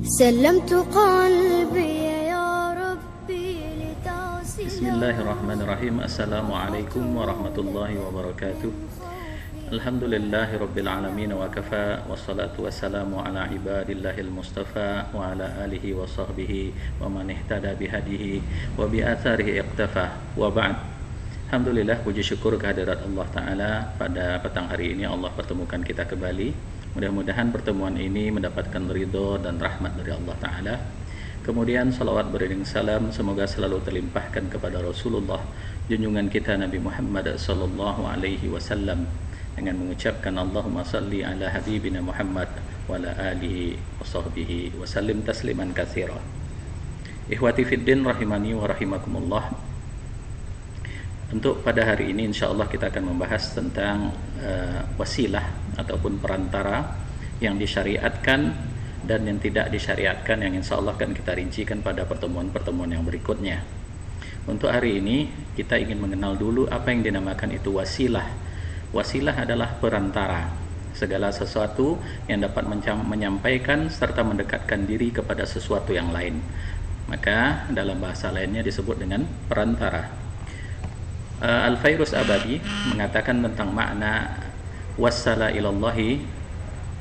سلمت قلبي يا ربي لتغسل. Bismillahirrahmanirrahim. Assalamualaikum warahmatullahi wabarakatuh. Alhamdulillahi rabbil alamin wa kafa, wassalatu wassalamu ala ibadillahil mustafa wa ala alihi wa sahbihi wa man ihtada bihadihi wa bi atharihi iqtafa wa ba'd. Alhamdulillah, puji syukur kehadirat Allah Ta'ala. Pada petang hari ini Allah pertemukan kita kembali. Mudah-mudahan pertemuan ini mendapatkan ridho dan rahmat dari Allah Ta'ala. Kemudian salawat beriring salam semoga selalu terlimpahkan kepada Rasulullah, junjungan kita Nabi Muhammad sallallahu alaihi wasallam, dengan mengucapkan Allahumma salli ala habibina Muhammad wa ala alihi wa sahbihi wa sallim tasliman katsira. Ikhwati fiddin rahimani wa rahimakumullah. Untuk pada hari ini insyaallah kita akan membahas tentang wasilah ataupun perantara yang disyariatkan dan yang tidak disyariatkan, yang insyaallah akan kita rincikan pada pertemuan-pertemuan yang berikutnya. Untuk hari ini kita ingin mengenal dulu apa yang dinamakan itu wasilah. Wasilah adalah perantara, segala sesuatu yang dapat menyampaikan serta mendekatkan diri kepada sesuatu yang lain. Maka dalam bahasa lainnya disebut dengan perantara. Al-Fairuz Abadi mengatakan tentang makna wassala ilallahi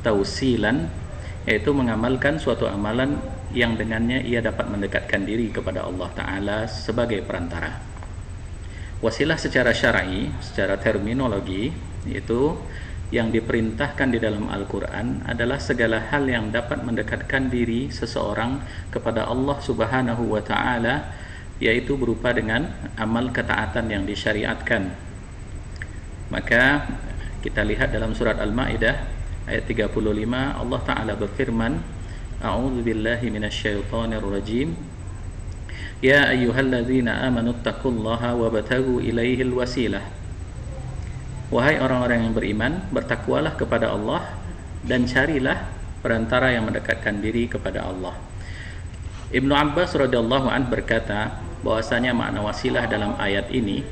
tausilan, yaitu mengamalkan suatu amalan yang dengannya ia dapat mendekatkan diri kepada Allah Ta'ala sebagai perantara. Wasilah secara syar'i, secara terminologi, yaitu yang diperintahkan di dalam Al-Quran adalah segala hal yang dapat mendekatkan diri seseorang kepada Allah Subhanahu wa Ta'ala, yaitu berupa dengan amal ketaatan yang disyariatkan. Maka kita lihat dalam surat Al-Maidah ayat 35, Allah Ta'ala berfirman, A'udzu billahi minasyaitonir rajim, Ya ayyuhalladzina amanu taqullaha wabtaghu ilaihil wasilah. Wahai orang-orang yang beriman, bertakwalah kepada Allah dan carilah perantara yang mendekatkan diri kepada Allah. Ibnu Abbas radhiyallahu anhu berkata bahwasanya makna wasilah dalam ayat ini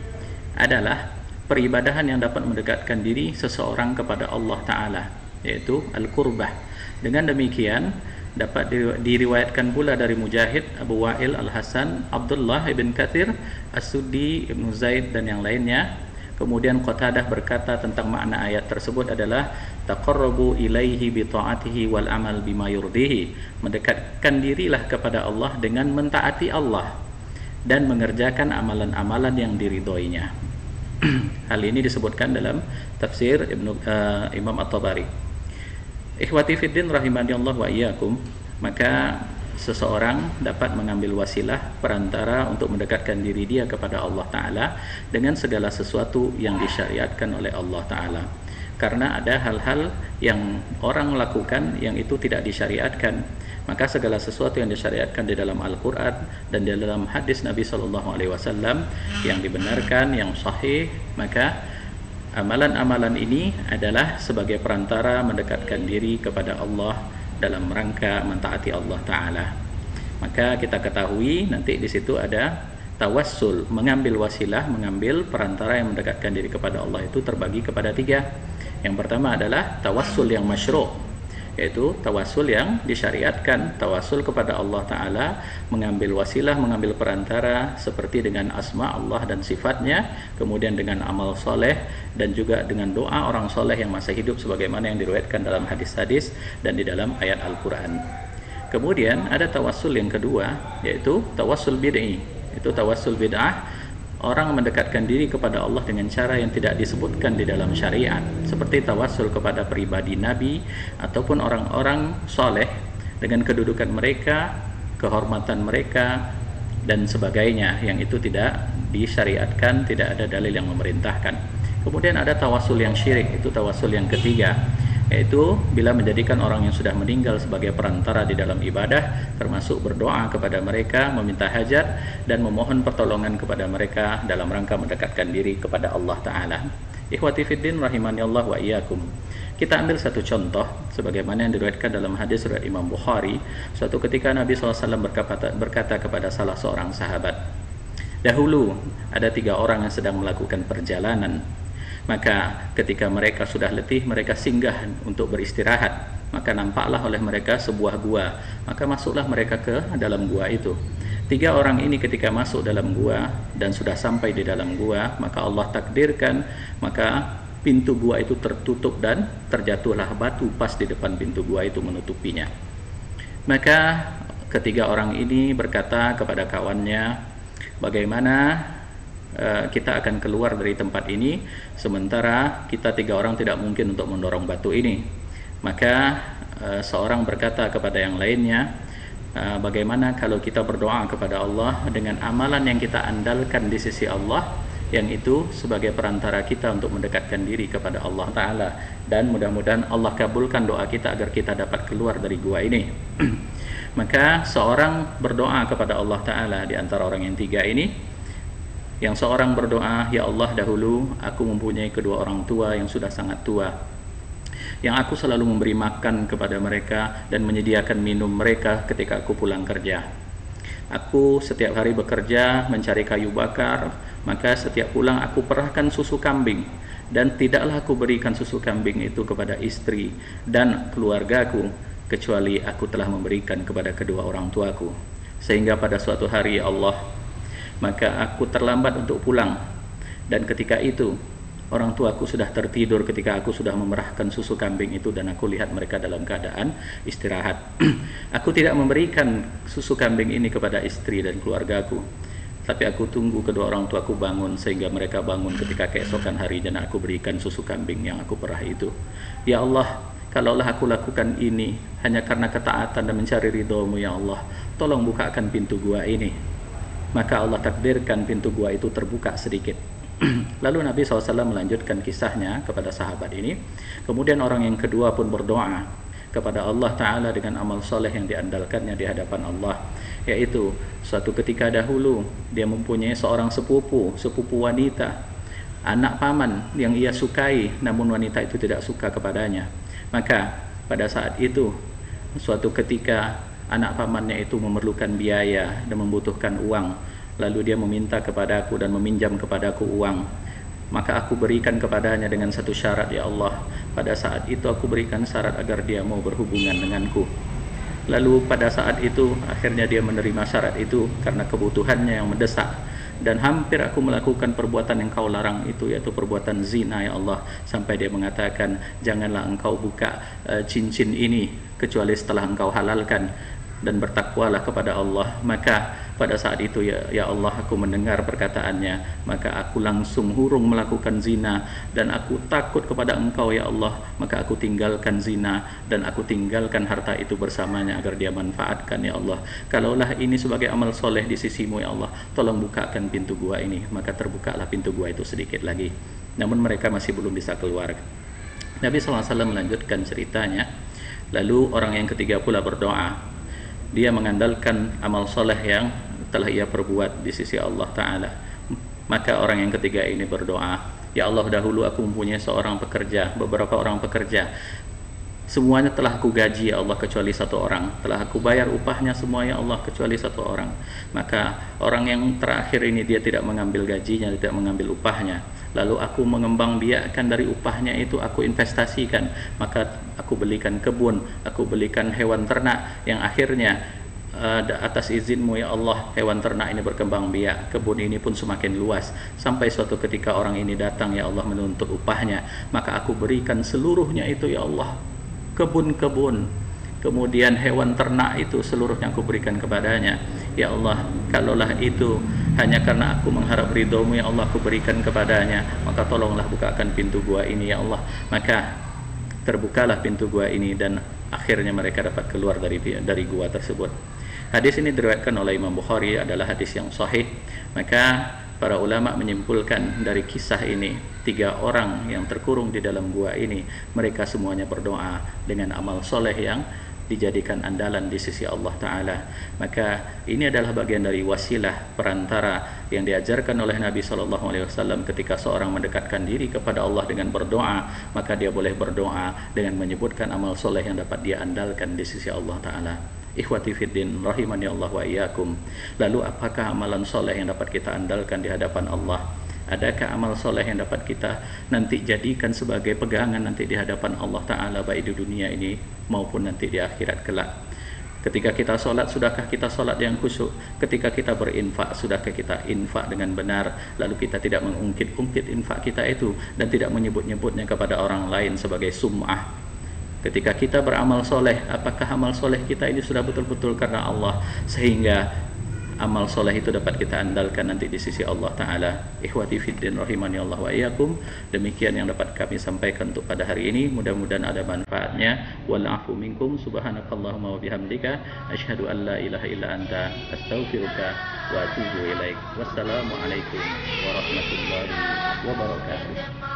adalah peribadahan yang dapat mendekatkan diri seseorang kepada Allah Ta'ala, yaitu al-qurbah. Dengan demikian dapat diriwayatkan pula dari Mujahid, Abu Wa'il Al-Hasan, Abdullah ibn Katsir, As-Suddi, Ibnu Zaid dan yang lainnya. Kemudian Qatadah berkata tentang makna ayat tersebut adalah taqarrabu ilaihi bi ta'atihi wal amal bima yurdihi, mendekatkan dirilah kepada Allah dengan mentaati Allah dan mengerjakan amalan-amalan yang diridhoinya. Hal ini disebutkan dalam tafsir Imam At-Tabari. Ikhwati fiddin rahimani Allah wa iyyakum. Maka seseorang dapat mengambil wasilah perantara untuk mendekatkan diri dia kepada Allah Ta'ala dengan segala sesuatu yang disyariatkan oleh Allah Ta'ala. Karena ada hal-hal yang orang lakukan yang itu tidak disyariatkan, maka segala sesuatu yang disyariatkan di dalam Al-Quran dan di dalam hadis Nabi SAW yang dibenarkan, yang sahih, maka amalan-amalan ini adalah sebagai perantara mendekatkan diri kepada Allah dalam rangka mentaati Allah Ta'ala. Maka kita ketahui nanti di situ ada tawassul, mengambil wasilah, mengambil perantara yang mendekatkan diri kepada Allah itu terbagi kepada tiga. Yang pertama adalah tawassul yang masyru', yaitu tawassul yang disyariatkan, tawassul kepada Allah Ta'ala, mengambil wasilah, mengambil perantara seperti dengan asma Allah dan sifatnya, kemudian dengan amal soleh dan juga dengan doa orang soleh yang masih hidup sebagaimana yang diriwayatkan dalam hadis-hadis dan di dalam ayat Al-Quran. Kemudian ada tawassul yang kedua, yaitu tawassul bid'i, itu tawassul bid'ah, orang mendekatkan diri kepada Allah dengan cara yang tidak disebutkan di dalam syariat, seperti tawassul kepada pribadi Nabi ataupun orang-orang soleh dengan kedudukan mereka, kehormatan mereka dan sebagainya, yang itu tidak disyariatkan, tidak ada dalil yang memerintahkan. Kemudian ada tawassul yang syirik, itu tawassul yang ketiga, yaitu bila menjadikan orang yang sudah meninggal sebagai perantara di dalam ibadah, termasuk berdoa kepada mereka, meminta hajat dan memohon pertolongan kepada mereka dalam rangka mendekatkan diri kepada Allah Ta'ala. Ikhwati fiddin rahimani Allah wa iyyakum. Kita ambil satu contoh sebagaimana yang diriwayatkan dalam hadis riwayat Imam Bukhari. Suatu ketika Nabi SAW berkata kepada salah seorang sahabat, dahulu ada 3 orang yang sedang melakukan perjalanan. Maka ketika mereka sudah letih, mereka singgah untuk beristirahat. maka nampaklah oleh mereka sebuah gua, maka masuklah mereka ke dalam gua itu. 3 orang ini ketika masuk dalam gua dan sudah sampai di dalam gua, maka Allah takdirkan, maka pintu gua itu tertutup dan terjatuhlah batu pas di depan pintu gua itu menutupinya. Maka ketiga orang ini berkata kepada kawannya, bagaimana kita akan keluar dari tempat ini sementara kita 3 orang tidak mungkin untuk mendorong batu ini. Maka seorang berkata kepada yang lainnya, bagaimana kalau kita berdoa kepada Allah dengan amalan yang kita andalkan di sisi Allah, yang itu sebagai perantara kita untuk mendekatkan diri kepada Allah Ta'ala, dan mudah-mudahan Allah kabulkan doa kita agar kita dapat keluar dari gua ini. Maka seorang berdoa kepada Allah Ta'ala di antara orang yang 3 ini. Yang seorang berdoa, ya Allah, dahulu aku mempunyai kedua orang tua yang sudah sangat tua, yang aku selalu memberi makan kepada mereka dan menyediakan minum mereka ketika aku pulang kerja. Aku setiap hari bekerja mencari kayu bakar, maka setiap pulang aku perahkan susu kambing, dan tidaklah aku berikan susu kambing itu kepada istri dan keluargaku kecuali aku telah memberikan kepada kedua orang tuaku. Sehingga pada suatu hari, ya Allah, maka aku terlambat untuk pulang, dan ketika itu orang tuaku sudah tertidur ketika aku sudah memerahkan susu kambing itu, dan aku lihat mereka dalam keadaan istirahat. Aku tidak memberikan susu kambing ini kepada istri dan keluargaku, tapi aku tunggu kedua orang tuaku bangun sehingga mereka bangun ketika keesokan hari, dan aku berikan susu kambing yang aku perah itu. Ya Allah, kalaulah aku lakukan ini hanya karena ketaatan dan mencari ridho-Mu, ya Allah, tolong bukakan pintu gua ini. Maka Allah takdirkan pintu gua itu terbuka sedikit. Lalu Nabi SAW melanjutkan kisahnya kepada sahabat ini. Kemudian orang yang kedua pun berdoa kepada Allah Ta'ala dengan amal soleh yang diandalkannya di hadapan Allah, yaitu suatu ketika dahulu dia mempunyai seorang sepupu wanita, anak paman yang ia sukai, namun wanita itu tidak suka kepadanya. Maka pada saat itu, suatu ketika anak pamannya itu memerlukan biaya dan membutuhkan uang, lalu dia meminta kepadaku dan meminjam kepadaku uang. Maka aku berikan kepadanya dengan satu syarat, ya Allah, pada saat itu aku berikan syarat agar dia mau berhubungan denganku. Lalu pada saat itu akhirnya dia menerima syarat itu karena kebutuhannya yang mendesak, dan hampir aku melakukan perbuatan yang kau larang itu, yaitu perbuatan zina, ya Allah, sampai dia mengatakan, janganlah engkau buka cincin ini kecuali setelah engkau halalkan, dan bertakwalah kepada Allah. Maka pada saat itu, ya Allah, aku mendengar perkataannya, maka aku langsung hurung melakukan zina, dan aku takut kepada engkau, ya Allah, maka aku tinggalkan zina dan aku tinggalkan harta itu bersamanya agar dia manfaatkan, ya Allah. Kalaulah ini sebagai amal soleh di sisimu, ya Allah, tolong bukakan pintu gua ini. Maka terbukalah pintu gua itu sedikit lagi, namun mereka masih belum bisa keluar. Nabi SAW melanjutkan ceritanya. Lalu orang yang ketiga pula berdoa. Dia mengandalkan amal soleh yang telah ia perbuat di sisi Allah Ta'ala. Maka orang yang ketiga ini berdoa, ya Allah, dahulu aku mempunyai beberapa orang pekerja. Semuanya telah aku gaji, ya Allah, kecuali satu orang. Telah aku bayar upahnya semua, ya Allah, kecuali satu orang. Maka orang yang terakhir ini dia tidak mengambil gajinya, tidak mengambil upahnya. Lalu aku mengembangbiakkan dari upahnya itu, aku investasikan. Maka aku belikan kebun, aku belikan hewan ternak, yang akhirnya atas izinmu, ya Allah, hewan ternak ini berkembang biak, kebun ini pun semakin luas, sampai suatu ketika orang ini datang, ya Allah, menuntut upahnya. Maka aku berikan seluruhnya itu, ya Allah, kebun-kebun, kemudian hewan ternak itu seluruhnya aku berikan kepadanya. Ya Allah, kalaulah itu hanya karena aku mengharap ridho-Mu, ya Allah, aku berikan kepadanya, maka tolonglah bukakan pintu gua ini, ya Allah. Maka terbukalah pintu gua ini, dan akhirnya mereka dapat keluar dari gua tersebut. Hadis ini diriwayatkan oleh Imam Bukhari, adalah hadis yang sahih. Maka para ulama menyimpulkan dari kisah ini, 3 orang yang terkurung di dalam gua ini, mereka semuanya berdoa dengan amal soleh yang dijadikan andalan di sisi Allah Ta'ala. Maka ini adalah bagian dari wasilah perantara yang diajarkan oleh Nabi SAW. Ketika seorang mendekatkan diri kepada Allah dengan berdoa, maka dia boleh berdoa dengan menyebutkan amal soleh yang dapat dia andalkan di sisi Allah Ta'ala. Ikhwati fiddin, rahimani Allah wa iyyakum. Lalu apakah amalan soleh yang dapat kita andalkan di hadapan Allah? Adakah amal soleh yang dapat kita nanti jadikan sebagai pegangan nanti di hadapan Allah Ta'ala, baik di dunia ini maupun nanti di akhirat kelak. Ketika kita sholat, sudahkah kita sholat yang khusyuk? Ketika kita berinfak, sudahkah kita infak dengan benar? Lalu kita tidak mengungkit-ungkit infak kita itu dan tidak menyebut-nyebutnya kepada orang lain sebagai sum'ah. Ketika kita beramal soleh, apakah amal soleh kita ini sudah betul-betul karena Allah, sehingga amal soleh itu dapat kita andalkan nanti di sisi Allah Ta'ala. Ikhwati fiddin rahimani Allah wa iyyakum. Demikian yang dapat kami sampaikan untuk pada hari ini, mudah-mudahan ada manfaatnya. Wal afu minkum, subhanakallahumma wa bihamdika, asyhadu an la ilaha illa anta, astaghfiruka wa atubu ilaik. Wassalamualaikum warahmatullahi wabarakatuh.